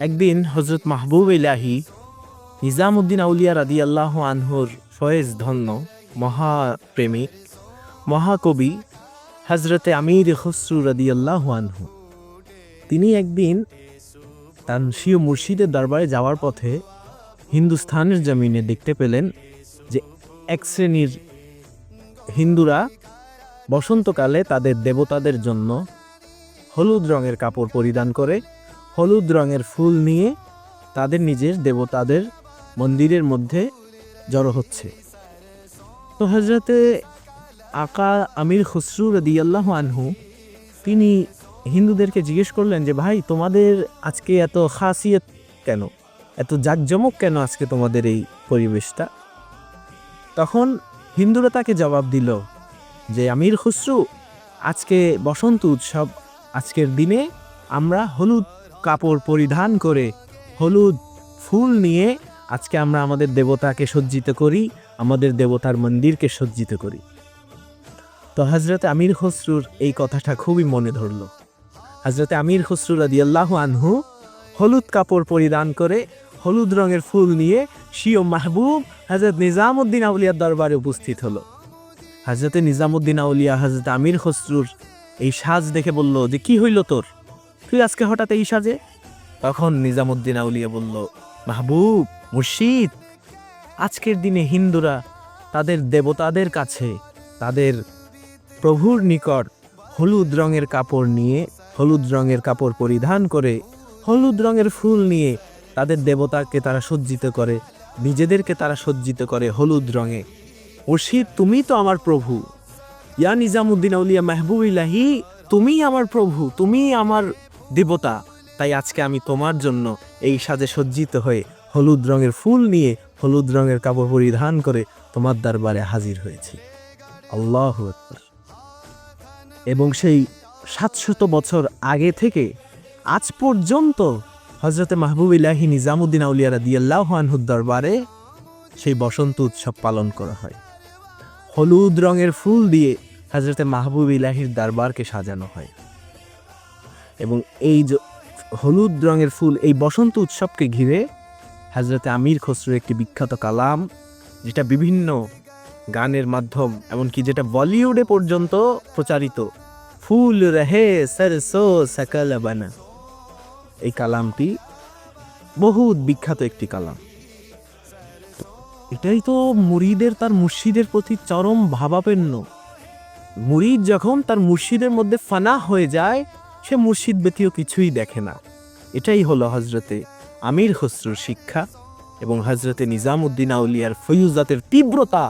একদিন হজরত মাহবুব ইলাহি নিজামুদ্দিন আউলিয়া রাদিয়াল্লাহু আনহুর ফয়েজ ধন্য মহাপ্রেমিক মহাকবি হজরতে আমির খসরু রাদিয়াল্লাহু আনহু তিনি একদিন তার স্বীয় মুর্শিদের দরবারে যাওয়ার পথে হিন্দুস্থানের জমিনে দেখতে পেলেন যে এক শ্রেণীর হিন্দুরা বসন্তকালে তাদের দেবতাদের জন্য হলুদ রঙের কাপড় পরিধান করে হলুদ রঙের ফুল নিয়ে তাদের নিজের দেবতাদের মন্দিরের মধ্যে জড়ো হচ্ছে। তো হজরতে আকা আমির খসরু রাদিয়াল্লাহু আনহু তিনি হিন্দুদেরকে জিজ্ঞেস করলেন যে ভাই, তোমাদের আজকে এত খাসিয়ত কেন, এত জাঁকজমক কেন আজকে তোমাদের এই পরিবেশটা? তখন হিন্দুরা তাকে জবাব দিল যে আমির খসরু, আজকে বসন্ত উৎসব, আজকের দিনে আমরা হলুদ কাপড় পরিধান করে হলুদ ফুল নিয়ে আজকে আমরা আমাদের দেবতাকে সজ্জিত করি, আমাদের দেবতার মন্দিরকে সজ্জিত করি। তো হজরতে আমির খসরুর এই কথাটা খুবই মনে ধরল। হজরতে আমির খসরু রাদিয়াল্লাহু আনহু হলুদ কাপড় পরিধান করে হলুদ রঙের ফুল নিয়ে স্বীয় মাহবুব হজরত নিজামুদ্দিন আউলিয়ার দরবারে উপস্থিত হলো। হজরতে নিজামুদ্দিন আউলিয়া হজরত আমির খসরুর এই সাজ দেখে বলল যে কি হইল তোর, তুই আজকে হঠাৎ এই সাজে? তখন নিজামুদ্দিন আউলিয়া বলল, মাহবুব মুর্শিদ, আজকের দিনে হিন্দুরা তাদের দেবতাদের কাছে তাদের প্রভুর নিকট হলুদ রঙের কাপড় নিয়ে হলুদ রঙের কাপড় পরিধান করে হলুদ রঙের ফুল নিয়ে তাদের দেবতাকে তারা সজ্জিত করে, নিজেদেরকে তারা সজ্জিত করে হলুদ রঙে। মুর্শিদ, তুমি তো আমার প্রভু, ইয়া নিজামুদ্দিন আউলিয়া মাহবুব ইলাহি, তুমিই আমার প্রভু, তুমিই আমার দেবতা। তাই আজকে আমি তোমার জন্য এই সাজে সজ্জিত হয়ে হলুদ রঙের ফুল নিয়ে হলুদ রঙের কাপড় পরিধান করে তোমার দরবারে হাজির হয়েছি। আল্লাহু আকবার। এবং সেই 700 বছর আগে থেকে আজ পর্যন্ত হজরতে মাহবুব ইলাহি নিজামুদ্দিন আউলিয়া রাদিয়াল্লাহু আনহুর দরবারে সেই বসন্ত উৎসব পালন করা হয়। হলুদ রঙের ফুল দিয়ে হজরতে মাহবুব ইলাহির দরবারকে সাজানো হয়। এবং এই হলুদ রঙের ফুল, এই বসন্ত উৎসবকে ঘিরে হজরতে আমির খসরুর একটি বিখ্যাত কালাম, যেটা বিভিন্ন গানের মাধ্যম এমনকি যেটা বলিউডে পর্যন্ত প্রচারিত, ফুল রহে সরসো সকল বানা, এই কালামটি বহুত বিখ্যাত একটি কালাম। এটাই তো মুরিদের তার মুর্শিদের প্রতি চরম ভাবাপন্ন। মুরিদ যখন তার মুর্শিদের মধ্যে ফানা হয়ে যায়, সে মুর্শিদ ব্যতীয় কিছুই দেখে না। এটাই হলো হজরতে আমির খসরুর শিক্ষা এবং হজরতে নিজামুদ্দিন আউলিয়ার ফয়ুজাতের তীব্রতা,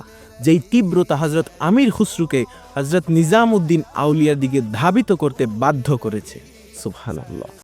যেই তীব্রতা হজরত আমির খসরুকে হজরত নিজামুদ্দিন আউলিয়ার দিকে ধাবিত করতে বাধ্য করেছে। সুবহানাল্লাহ।